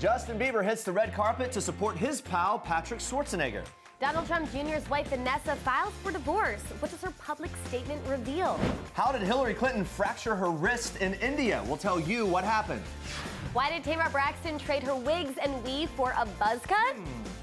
Justin Bieber hits the red carpet to support his pal, Patrick Schwarzenegger. Donald Trump Jr.'s wife, Vanessa, files for divorce. What does her public statement reveal? How did Hillary Clinton fracture her wrist in India? We'll tell you what happened. Why did Tamar Braxton trade her wigs and weave for a buzz cut?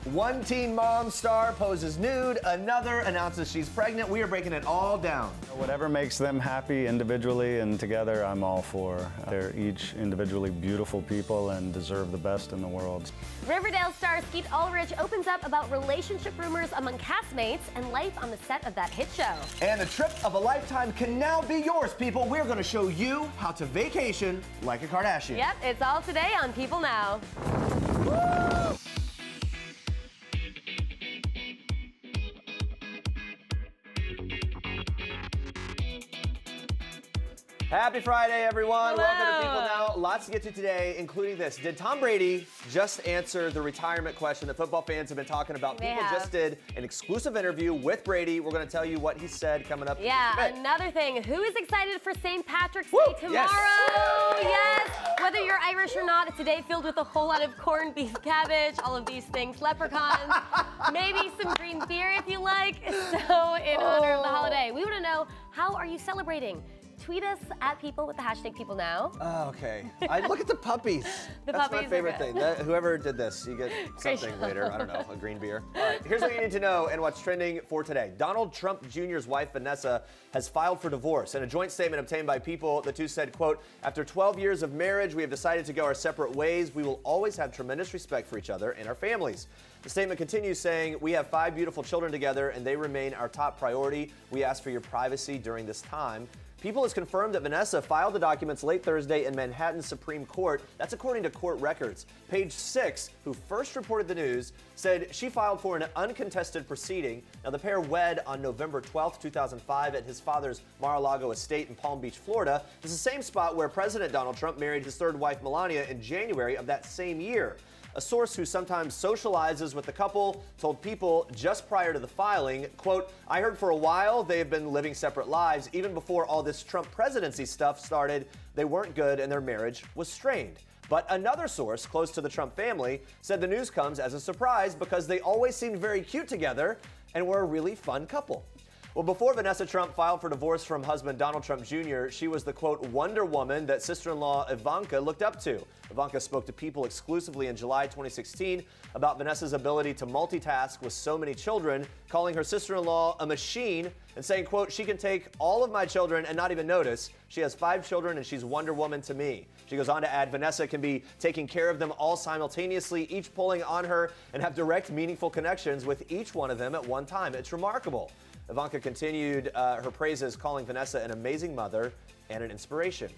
One Teen Mom star poses nude, another announces she's pregnant. We are breaking it all down. Whatever makes them happy individually and together, I'm all for. They're each individually beautiful people and deserve the best in the world. Riverdale star Skeet Ulrich opens up about relationship rumors among castmates and life on the set of that hit show. And the trip of a lifetime can now be yours, people. We're going to show you how to vacation like a Kardashian. Yep, it's all today on People Now. Woo! Happy Friday, everyone. Hello. Welcome to People Now. Lots to get to today, including this. Did Tom Brady just answer the retirement question that football fans have been talking about? People just did an exclusive interview with Brady. We're going to tell you what he said coming up. Yeah, another thing. Who is excited for St. Patrick's Day tomorrow? Yes. Whether you're Irish or not, it's a day filled with a whole lot of corned beef cabbage, all of these things, leprechauns, maybe some green beer if you like. So in honor of the holiday, we want to know, how are you celebrating? Tweet us at People with the hashtag PeopleNow. Oh, okay. Look at the puppies. That's my favorite thing. Whoever did this, you get something later. I don't know, a green beer. All right, here's what you need to know and what's trending for today. Donald Trump Jr.'s wife, Vanessa, has filed for divorce. In a joint statement obtained by People, the two said, quote, "After 12 years of marriage, we have decided to go our separate ways. We will always have tremendous respect for each other and our families." The statement continues saying, "We have 5 beautiful children together and they remain our top priority. We ask for your privacy during this time." People has confirmed that Vanessa filed the documents late Thursday in Manhattan Supreme Court. That's according to court records. Page 6, who first reported the news, said she filed for an uncontested proceeding. Now, the pair wed on November 12, 2005 at his father's Mar-a-Lago estate in Palm Beach, Florida. This is the same spot where President Donald Trump married his third wife, Melania, in January of that same year. A source who sometimes socializes with the couple told People just prior to the filing, quote, "I heard for a while they have been living separate lives. Even before all this Trump presidency stuff started, they weren't good and their marriage was strained." But another source close to the Trump family said the news comes as a surprise because they always seemed very cute together and were a really fun couple. Well, before Vanessa Trump filed for divorce from husband Donald Trump Jr., she was the, quote, Wonder Woman that sister-in-law Ivanka looked up to. Ivanka spoke to People exclusively in July 2016 about Vanessa's ability to multitask with so many children, calling her sister-in-law a machine and saying, quote, "She can take all of my children and not even notice. She has 5 children and she's Wonder Woman to me." She goes on to add, Vanessa can be taking care of them all simultaneously, each pulling on her, and have direct, meaningful connections with each one of them at one time. It's remarkable. Ivanka continued her praises, calling Vanessa an amazing mother and an inspiration.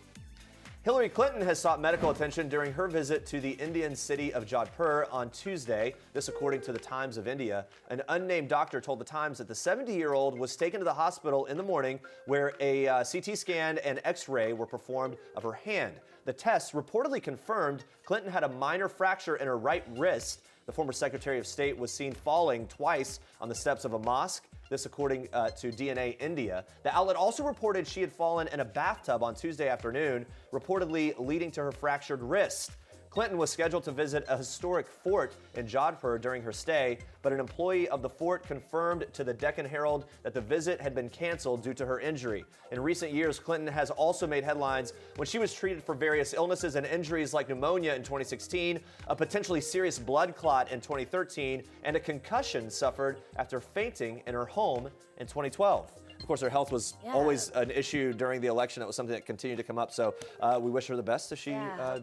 Hillary Clinton has sought medical attention during her visit to the Indian city of Jodhpur on Tuesday. This according to the Times of India. An unnamed doctor told the Times that the 70-year-old was taken to the hospital in the morning where a CT scan and X-ray were performed of her hand. The tests reportedly confirmed Clinton had a minor fracture in her right wrist. The former Secretary of State was seen falling twice on the steps of a mosque. This according to DNA India. The outlet also reported she had fallen in a bathtub on Tuesday afternoon, reportedly leading to her fractured wrist. Clinton was scheduled to visit a historic fort in Jodhpur during her stay, but an employee of the fort confirmed to the Deccan Herald that the visit had been canceled due to her injury. In recent years, Clinton has also made headlines when she was treated for various illnesses and injuries like pneumonia in 2016, a potentially serious blood clot in 2013, and a concussion suffered after fainting in her home in 2012. Of course, her health was always an issue during the election. It was something that continued to come up. So we wish her the best as she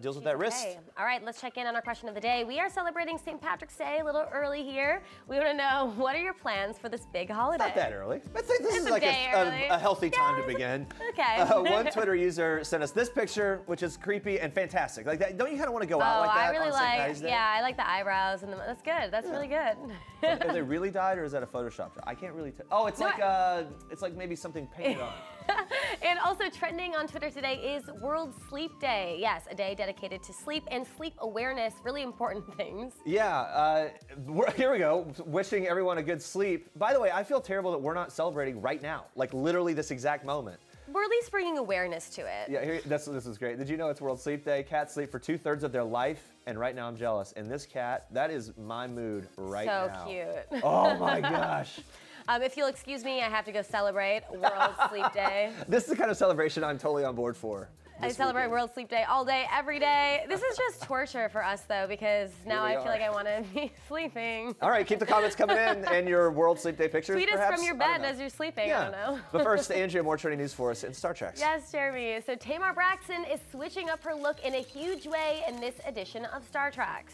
deals with that wrist. All right, let's check in on our question of the day. We are celebrating St. Patrick's Day a little early here. We want to know, what are your plans for this big holiday? Not that early. This is like a healthy time to begin. Okay. One Twitter user sent us this picture, which is creepy and fantastic. Like that, don't you kind of want to go out like that? I really on St. Patty's Day? Yeah, I like the eyebrows and that's good. That's really good. Are they really dyed or is that a Photoshop? I can't really tell. Oh, it's like maybe something painted on. And also trending on Twitter today is World Sleep Day. Yes, a day dedicated to sleep and sleep awareness, really important things. Yeah, here we go, wishing everyone a good sleep. By the way, I feel terrible that we're not celebrating right now, like literally this exact moment. we're at least bringing awareness to it. Yeah, this is great. Did you know it's World Sleep Day? Cats sleep for 2/3 of their life, and right now I'm jealous. And this cat, that is my mood right now. So cute. Oh my gosh. If you'll excuse me, I have to go celebrate World Sleep Day. This is the kind of celebration I'm totally on board for. I celebrate World Sleep Day all day, every day. This is just torture for us, though, because now I feel like I want to be sleeping. All right, keep the comments coming in and your World Sleep Day pictures. Tweet us perhaps from your bed as you're sleeping. Yeah. I don't know. But first, Andrea, more trending news for us in Star Trek. Yes, Jeremy. So Tamar Braxton is switching up her look in a huge way in this edition of Star Trek.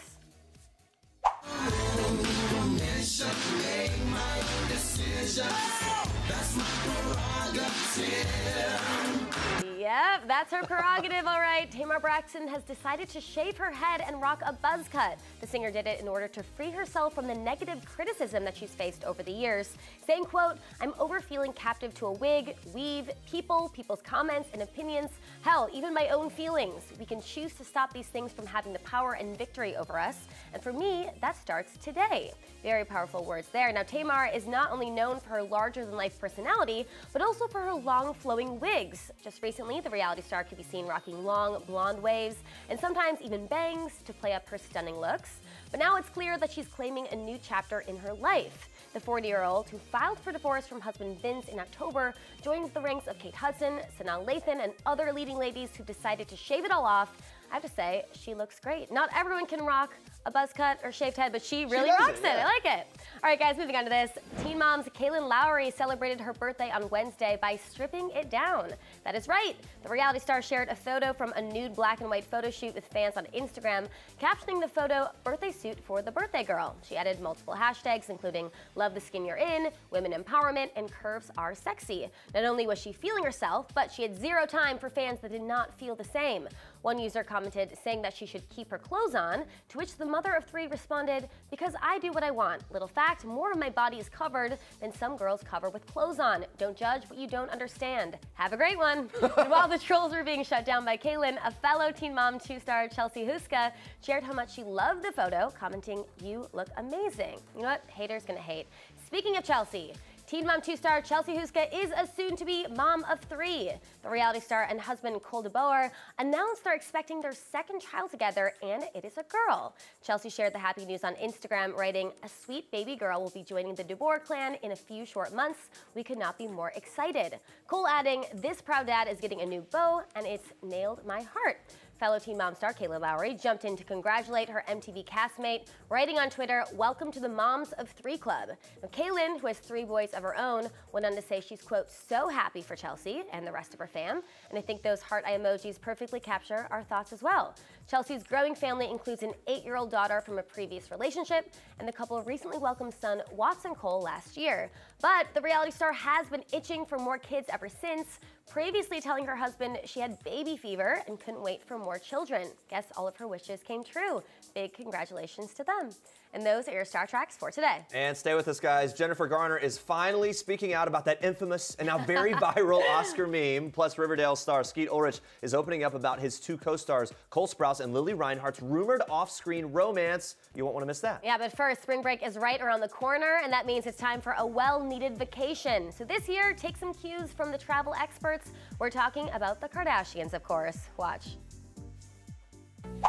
Yep, that's her prerogative, all right. Tamar Braxton has decided to shave her head and rock a buzz cut. The singer did it in order to free herself from the negative criticism that she's faced over the years, saying, quote, "I'm over feeling captive to a wig, weave, people's comments and opinions, hell, even my own feelings. We can choose to stop these things from having the power and victory over us. And for me, that starts today." Very powerful words there. Now, Tamar is not only known for her larger-than-life personality, but also for her long, flowing wigs. Just recently, the reality star could be seen rocking long, blonde waves and sometimes even bangs to play up her stunning looks. But now it's clear that she's claiming a new chapter in her life. The 40-year-old, who filed for divorce from husband Vince in October, joins the ranks of Kate Hudson, Sanaa Lathan, and other leading ladies who decided to shave it all off. I have to say, she looks great. Not everyone can rock a buzz cut or shaved head, but she really rocks it. I like it. All right, guys, moving on to this. Teen mom's Kaylin Lowry celebrated her birthday on Wednesday by stripping it down. That is right. The reality star shared a photo from a nude black and white photo shoot with fans on Instagram, captioning the photo, "Birthday suit for the birthday girl." She added multiple hashtags, including "Love the skin you're in," "Women empowerment," and "Curves are sexy." Not only was she feeling herself, but she had zero time for fans that did not feel the same. One user commented saying that she should keep her clothes on, to which the mother of three responded, "Because I do what I want. Little fact, more of my body is covered than some girls cover with clothes on. Don't judge what you don't understand." Have a great one. And while the trolls were being shut down by Kaylin, a fellow Teen Mom 2-star Chelsea Huska shared how much she loved the photo, commenting, "You look amazing." You know what? Haters gonna hate. Speaking of Chelsea, Teen Mom 2-star Chelsea Huska is a soon-to-be mom of 3. The reality star and husband Cole DeBoer announced they're expecting their second child together, and it is a girl. Chelsea shared the happy news on Instagram, writing, "A sweet baby girl will be joining the DeBoer clan in a few short months. We could not be more excited." Cole adding, "This proud dad is getting a new beau, and it's nailed my heart." Fellow Teen Mom star Kaylin Lowry jumped in to congratulate her MTV castmate, writing on Twitter, "Welcome to the Moms of 3 Club." Now, Kaylin, who has 3 boys of her own, went on to say she's, quote, "so happy for Chelsea and the rest of her fam, and I think those heart eye emojis perfectly capture our thoughts as well." Chelsea's growing family includes an 8-year-old daughter from a previous relationship, and the couple recently welcomed son Watson Cole last year. But the reality star has been itching for more kids ever since, previously telling her husband she had baby fever and couldn't wait for more children. Guess all of her wishes came true. Big congratulations to them. And those are your Star Treks for today. And stay with us, guys. Jennifer Garner is finally speaking out about that infamous and now very viral Oscar meme. Plus, Riverdale star Skeet Ulrich is opening up about his 2 co-stars, Cole Sprouse and Lily Reinhart's rumored off-screen romance. You won't want to miss that. Yeah, but first, spring break is right around the corner, and that means it's time for a well-needed vacation. So this year, take some cues from the travel experts. We're talking about the Kardashians, of course. Watch.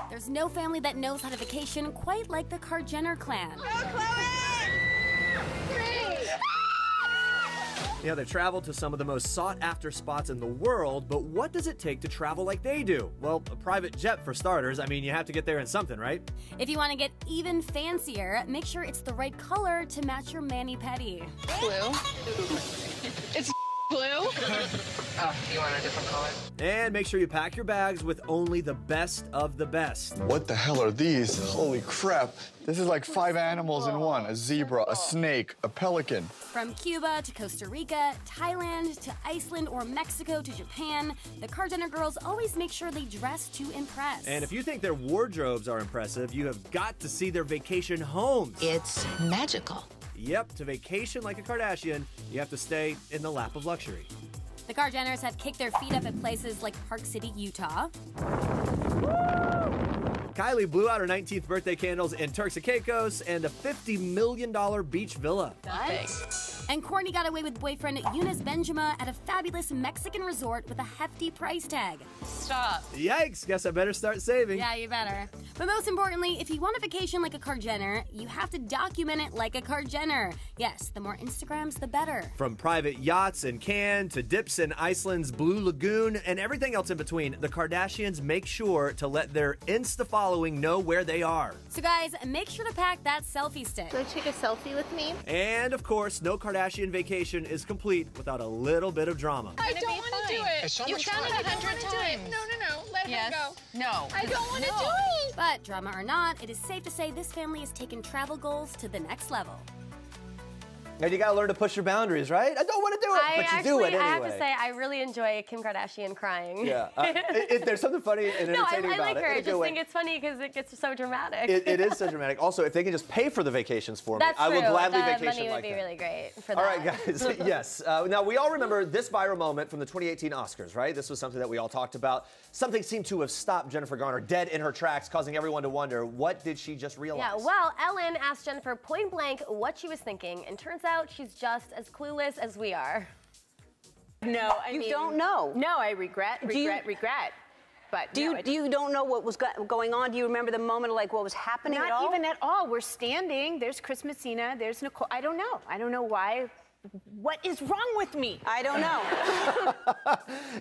There's no family that knows how to vacation quite like the Jenner clan. You know, they've traveled to some of the most sought-after spots in the world, but what does it take to travel like they do? Well, a private jet for starters. I mean, you have to get there in something, right? If you want to get even fancier, make sure it's the right color to match your mani-pedi. Blue? It's blue? Oh, you want a different color? And make sure you pack your bags with only the best of the best. What the hell are these? Holy crap. This is like 5 animals in one. A zebra, a snake, a pelican. From Cuba to Costa Rica, Thailand to Iceland or Mexico to Japan, the Jenner girls always make sure they dress to impress. And if you think their wardrobes are impressive, you have got to see their vacation homes. It's magical. Yep, to vacation like a Kardashian, you have to stay in the lap of luxury. The Jenners have kicked their feet up at places like Park City, Utah, Kylie blew out her 19th birthday candles in Turks and Caicos and a $50 million beach villa. What? And Kourtney got away with boyfriend Eunice Benjamin at a fabulous Mexican resort with a hefty price tag. Stop. Yikes, guess I better start saving. Yeah, you better. But most importantly, if you want a vacation like a Kardashian, you have to document it like a Kardashian. Yes, the more Instagrams, the better. From private yachts in Cannes to dips in Iceland's Blue Lagoon and everything else in between, the Kardashians make sure to let their Insta following know where they are. So guys, make sure to pack that selfie stick. Go take a selfie with me. And of course, no Kardashian vacation is complete without a little bit of drama. I don't want to do it. You've done it 100 times. No. Let him go. No. I don't want to do it. But drama or not, it is safe to say this family has taken travel goals to the next level. And you gotta learn to push your boundaries, right? I don't want to do it, but you do it anyway. I have to say, I really enjoy Kim Kardashian crying. Yeah, there's something funny and entertaining I like about her. it. I just think it's funny because it gets so dramatic. It is so dramatic. Also, if they can just pay for the vacations for me, That's I will true. gladly The vacation money like would be that. really great for that. All right, guys. Yes. Now, we all remember this viral moment from the 2018 Oscars, right? This was something that we all talked about. Something seemed to have stopped Jennifer Garner dead in her tracks, causing everyone to wonder, what did she just realize? Yeah, well, Ellen asked Jennifer point blank what she was thinking, and turns out she's just as clueless as we are. No, You don't know. No, I regret. But You don't know what was going on? Do you remember the moment, like what was happening at all? Not even at all. We're standing. There's Christmasina. There's Nicole. I don't know. I don't know why. What is wrong with me? I don't know.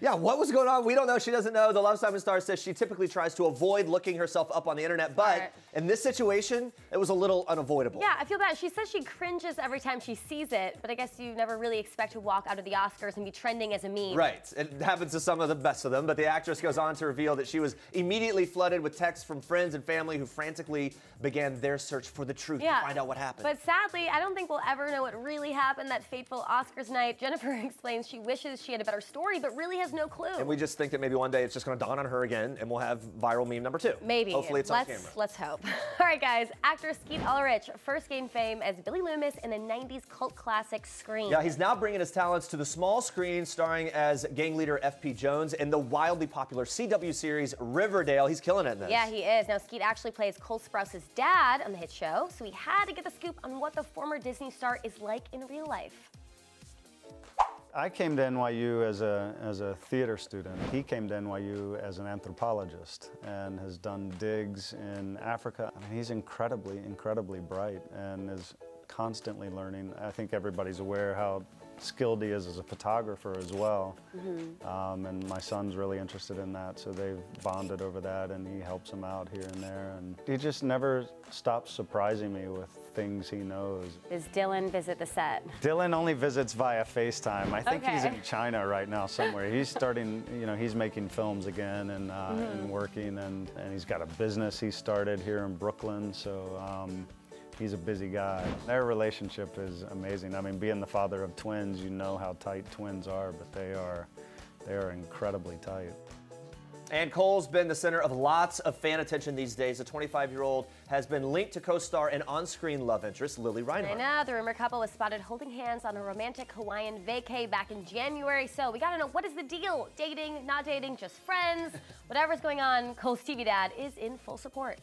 Yeah, what was going on? We don't know. She doesn't know. The Love Simon star says she typically tries to avoid looking herself up on the internet, but in this situation, it was a little unavoidable. Yeah, I feel bad. She says she cringes every time she sees it, but I guess you never really expect to walk out of the Oscars and be trending as a meme. Right. It happens to some of the best of them, but the actress goes on to reveal that she was immediately flooded with texts from friends and family who frantically began their search for the truth to find out what happened. But sadly, I don't think we'll ever know what really happened that fateful Oscars night. Jennifer explains she wishes she had a better story, but really has no clue. And we just think that maybe one day it's just going to dawn on her again, and we'll have viral meme number 2. Maybe. Hopefully it's on camera. Let's hope. All right, guys. Actor Skeet Ulrich first gained fame as Billy Loomis in the 90s cult classic Scream. Yeah, he's now bringing his talents to the small screen, starring as gang leader F.P. Jones in the wildly popular CW series Riverdale. He's killing it in this. Yeah, he is. Now, Skeet actually plays Cole Sprouse's dad on the hit show, so he had to get the scoop on what the former Disney star is like in real life. I came to NYU as a theater student. He came to NYU as an anthropologist and has done digs in Africa. I mean, he's incredibly bright and is constantly learning. I think everybody's aware how skilled he is as a photographer as well. And my son's really interested in that, so they've bonded over that, and he helps him out here and there. And he just never stops surprising me with things he knows. Does Dylan visit the set? Dylan only visits via FaceTime. I think he's in China right now somewhere. He's starting, he's making films again and working, and he's got a business he started here in Brooklyn, so he's a busy guy. Their relationship is amazing. I mean, being the father of twins, you know how tight twins are, but they are incredibly tight. And Cole's been the center of lots of fan attention these days. The 25-year-old has been linked to co-star and on-screen love interest Lily Reinhart. I know, the rumor couple was spotted holding hands on a romantic Hawaiian vacay back in January. So we gotta know, what is the deal? Dating, not dating, just friends? Whatever's going on, Cole's TV dad is in full support.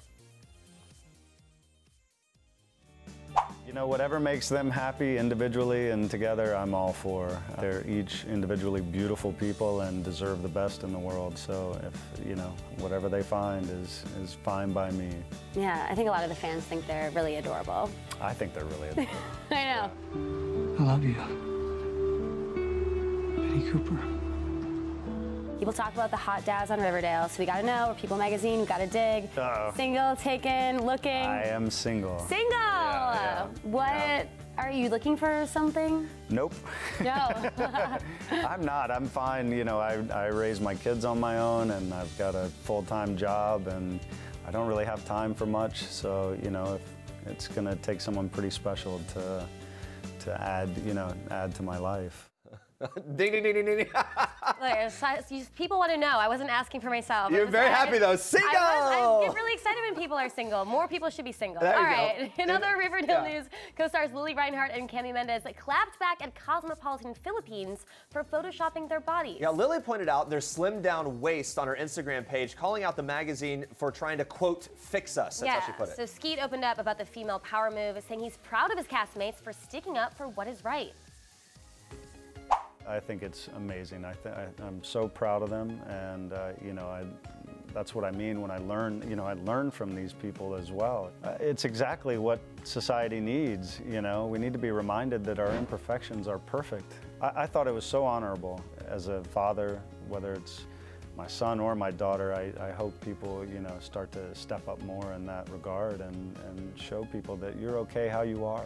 You know, whatever makes them happy individually and together, I'm all for. They're each individually beautiful people and deserve the best in the world. So if, whatever they find is fine by me. Yeah, I think a lot of the fans think they're really adorable. I think they're really adorable. I know. I love you. Betty Cooper. People talk about the hot dads on Riverdale, so we gotta know, we're People Magazine, we gotta dig. Single, taken, looking. I am single. Single! Yeah. What, are you looking for something? Nope. No. I'm not, I'm fine. I raise my kids on my own, and I've got a full-time job, and I don't really have time for much, so, if it's gonna take someone pretty special to add to my life. Ding, ding, ding, ding, ding. People want to know. I wasn't asking for myself. You're very happy, though. Single! I get really excited when people are single. More people should be single. All right. In other Riverdale news, co-stars Lily Reinhart and Cami Mendes clapped back at Cosmopolitan Philippines for photoshopping their bodies. Yeah, Lily pointed out their slimmed-down waist on her Instagram page, calling out the magazine for trying to, quote, fix us. That's how she put it. So Skeet opened up about the female power move, saying he's proud of his castmates for sticking up for what is right. I think it's amazing. I'm so proud of them, and you know, that's what I mean when I learn. You know, I learn from these people as well. It's exactly what society needs. You know, we need to be reminded that our imperfections are perfect. I thought it was so honorable as a father, whether it's my son or my daughter. I hope people, you know, start to step up more in that regard and show people that you're okay how you are.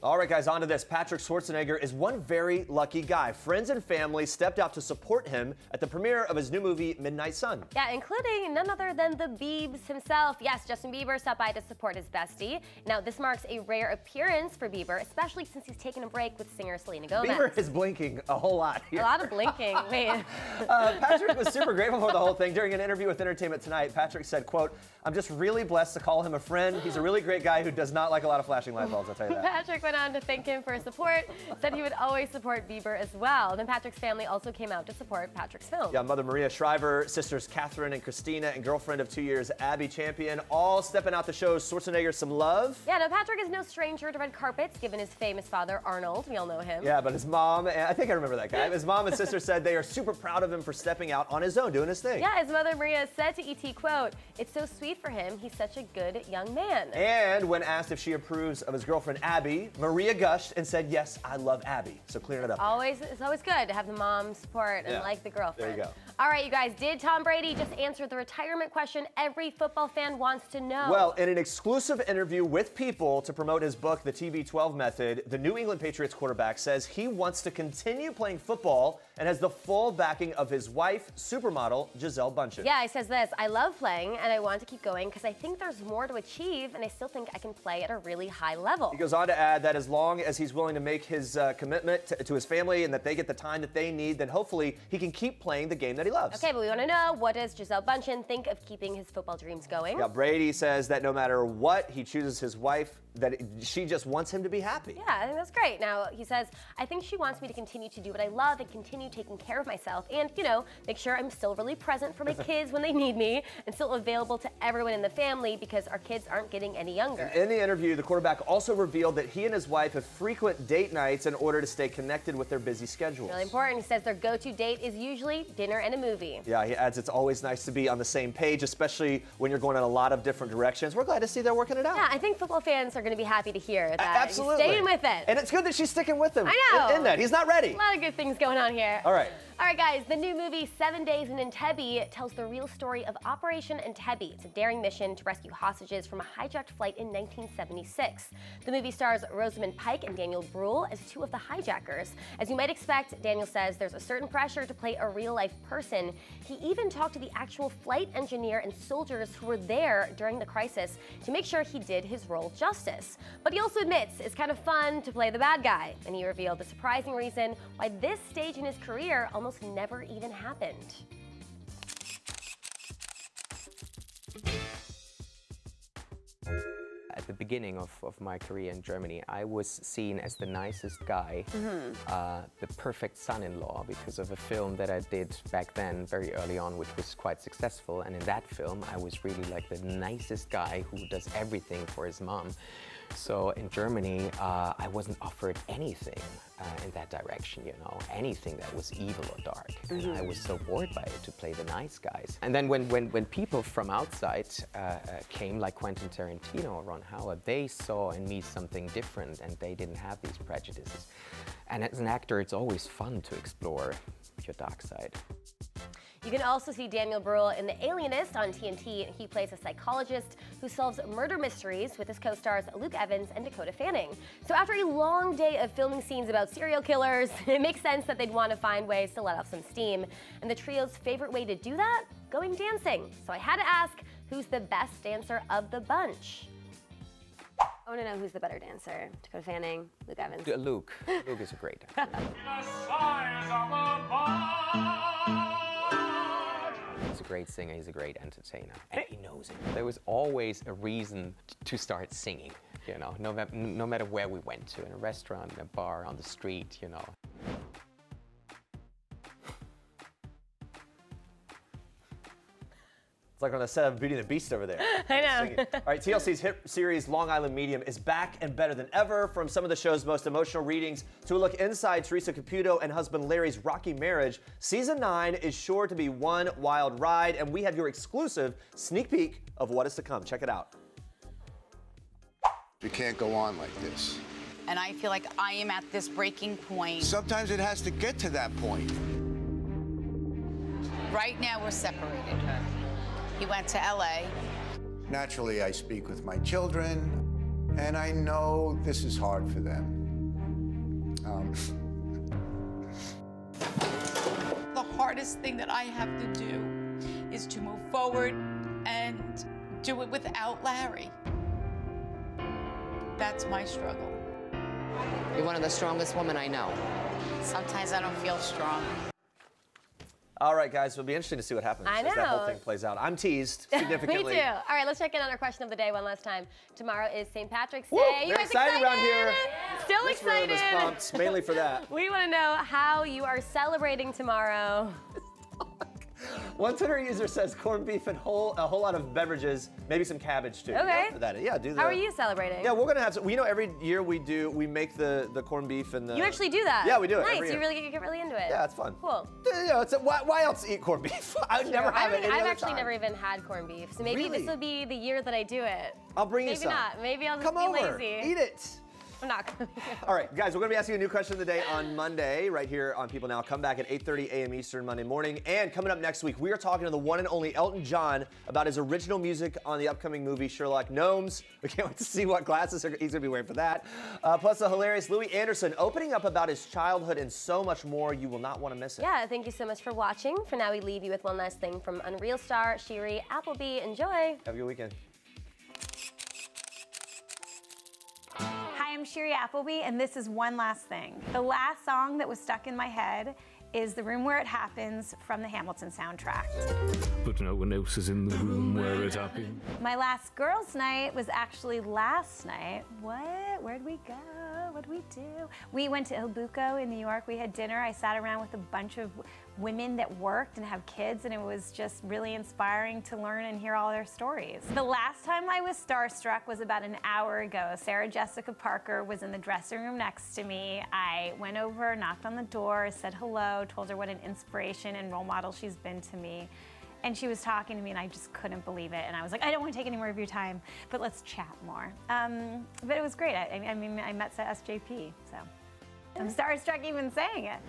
All right, guys, on to this. Patrick Schwarzenegger is one very lucky guy. Friends and family stepped out to support him at the premiere of his new movie, Midnight Sun. Yeah, including none other than the Biebs himself. Yes, Justin Bieber stopped by to support his bestie. Now, this marks a rare appearance for Bieber, especially since he's taken a break with singer Selena Gomez. Bieber is blinking a whole lot here. A lot of blinking. Wait. Patrick was super grateful for the whole thing. During an interview with Entertainment Tonight, Patrick said, quote, "I'm just really blessed to call him a friend. He's a really great guy who does not like a lot of flashing light bulbs, I'll tell you that." Patrick went on to thank him for his support, said he would always support Bieber as well. Then Patrick's family also came out to support Patrick's film. Yeah, mother Maria Shriver, sisters Catherine and Christina, and girlfriend of 2 years, Abby Champion, all stepping out to show Schwarzenegger some love. Yeah, now Patrick is no stranger to red carpets, given his famous father, Arnold. We all know him. Yeah, but his mom, and I think I remember that guy, his mom and sister said they are super proud of him for stepping out on his own, doing his thing. Yeah, his mother Maria said to ET, quote, "It's so sweet for him. He's such a good young man." And when asked if she approves of his girlfriend, Abby, Maria gushed and said, "Yes, I love Abby." So clearing it up. It's always good to have the mom support and like the girlfriend. There you go. All right, you guys, did Tom Brady just answer the retirement question every football fan wants to know? Well, in an exclusive interview with People to promote his book, The TB12 Method, the New England Patriots quarterback says he wants to continue playing football and has the full backing of his wife, supermodel Gisele Bündchen. Yeah, he says this: "I love playing and I want to keep going because I think there's more to achieve and I still think I can play at a really high level." He goes on to add that as long as he's willing to make his commitment to his family and that they get the time that they need, then hopefully he can keep playing the game that he loves. Okay, but we want to know, what does Gisele Bündchen think of keeping his football dreams going? Yeah, Brady says that no matter what, he chooses his wife, that she just wants him to be happy. Yeah, I think that's great. Now, he says, "I think she wants me to continue to do what I love and continue taking care of myself and, you know, make sure I'm still really present for my kids when they need me and still available to everyone in the family because our kids aren't getting any younger." In the interview, the quarterback also revealed that he and his wife have frequent date nights in order to stay connected with their busy schedules. Really important. He says their go-to date is usually dinner and a movie. Yeah, he adds it's always nice to be on the same page, especially when you're going in a lot of different directions. We're glad to see they're working it out. Yeah, I think football fans are going to be happy to hear that. Absolutely. He's staying with it. And it's good that she's sticking with him. I know. In that. He's not ready. A lot of good things going on here. All right. All right, guys, the new movie 7 Days in Entebbe tells the real story of Operation Entebbe. It's a daring mission to rescue hostages from a hijacked flight in 1976. The movie stars Rosamund Pike and Daniel Bruhl as two of the hijackers. As you might expect, Daniel says there's a certain pressure to play a real-life person. He even talked to the actual flight engineer and soldiers who were there during the crisis to make sure he did his role justice. But he also admits it's kind of fun to play the bad guy, and he revealed the surprising reason why this stage in his career almost never even happened. At the beginning of my career in Germany, I was seen as the nicest guy, the perfect son-in-law, because of a film that I did back then very early on, which was quite successful. And in that film, I was really like the nicest guy who does everything for his mom. So in Germany, I wasn't offered anything in that direction, you know, anything that was evil or dark. And I was so bored by it to play the nice guys. And then when people from outside came, like Quentin Tarantino or Ron Howard, they saw in me something different and they didn't have these prejudices. And as an actor, it's always fun to explore your dark side. You can also see Daniel Bruhl in The Alienist on TNT. He plays a psychologist who solves murder mysteries with his co-stars Luke Evans and Dakota Fanning. So after a long day of filming scenes about serial killers, it makes sense that they'd want to find ways to let off some steam. And the trio's favorite way to do that? Going dancing. So I had to ask, who's the best dancer of the bunch? I want to know who's the better dancer. Dakota Fanning, Luke Evans. Luke. Luke is a great dancer. He's a great singer, he's a great entertainer, and he knows it. There was always a reason to start singing, you know, no matter where we went to, in a restaurant, in a bar, on the street, you know. It's like on the set of Beauty and the Beast over there. I know. All right, TLC's hit series Long Island Medium is back and better than ever. From some of the show's most emotional readings to a look inside Teresa Caputo and husband Larry's rocky marriage, Season 9 is sure to be one wild ride, and we have your exclusive sneak peek of what is to come. Check it out. You can't go on like this. And I feel like I am at this breaking point. Sometimes it has to get to that point. Right now, we're separated. He went to LA. Naturally, I speak with my children, and I know this is hard for them. The hardest thing that I have to do is to move forward and do it without Larry. That's my struggle. You're one of the strongest women I know. Sometimes I don't feel strong. All right, guys, it'll be interesting to see what happens I know. as that whole thing plays out. I'm teased significantly. Me too. All right, let's check in on our question of the day one last time. Tomorrow is St. Patrick's Day. Woo, You very guys excited around here. Still This excited. room is pumped, mainly for that. We want to know how you are celebrating tomorrow. One Twitter user says corned beef and a whole lot of beverages, maybe some cabbage too. Okay. For that. Yeah, do that. How are you celebrating? Yeah, we're gonna have some. You know, every year we make the corned beef and the. You actually do that? Yeah, we do it. Nice. Every year. You really get really into it. Yeah, it's fun. Cool. You know, why else eat corned beef? I would never have it any I've other actually time. never even had corned beef, so maybe Really? this will be the year that I do it. I'll bring you Maybe some. not. Maybe I'll just Come be over. lazy. Eat it. I'm not coming. All right, guys, we're going to be asking a new question of the day on Monday, right here on People Now. Come back at 8:30 a.m. Eastern Monday morning. And coming up next week, we are talking to the one and only Elton John about his original music on the upcoming movie Sherlock Gnomes. We can't wait to see what glasses he's going to be wearing for that. Plus, the hilarious Louis Anderson opening up about his childhood and so much more. You will not want to miss it. Yeah, thank you so much for watching. For now, we leave you with one last thing from Unreal star Shiri Appleby. Enjoy. Have a good weekend. Hi, I'm Shiri Appleby, and this is One Last Thing. The last song that was stuck in my head is The Room Where It Happens from the Hamilton soundtrack. But no one else is in the room where it happened. My last girls' night was actually last night. What? Where'd we go? What'd we do? We went to Il Buco in New York. We had dinner. I sat around with a bunch of women that worked and have kids, and it was just really inspiring to learn and hear all their stories. The last time I was starstruck was about an hour ago. Sarah Jessica Parker was in the dressing room next to me. I went over, knocked on the door, said hello, told her what an inspiration and role model she's been to me. And she was talking to me, and I just couldn't believe it. And I was like, I don't want to take any more of your time, but let's chat more. But it was great. I mean, I met SJP, so I'm starstruck even saying it.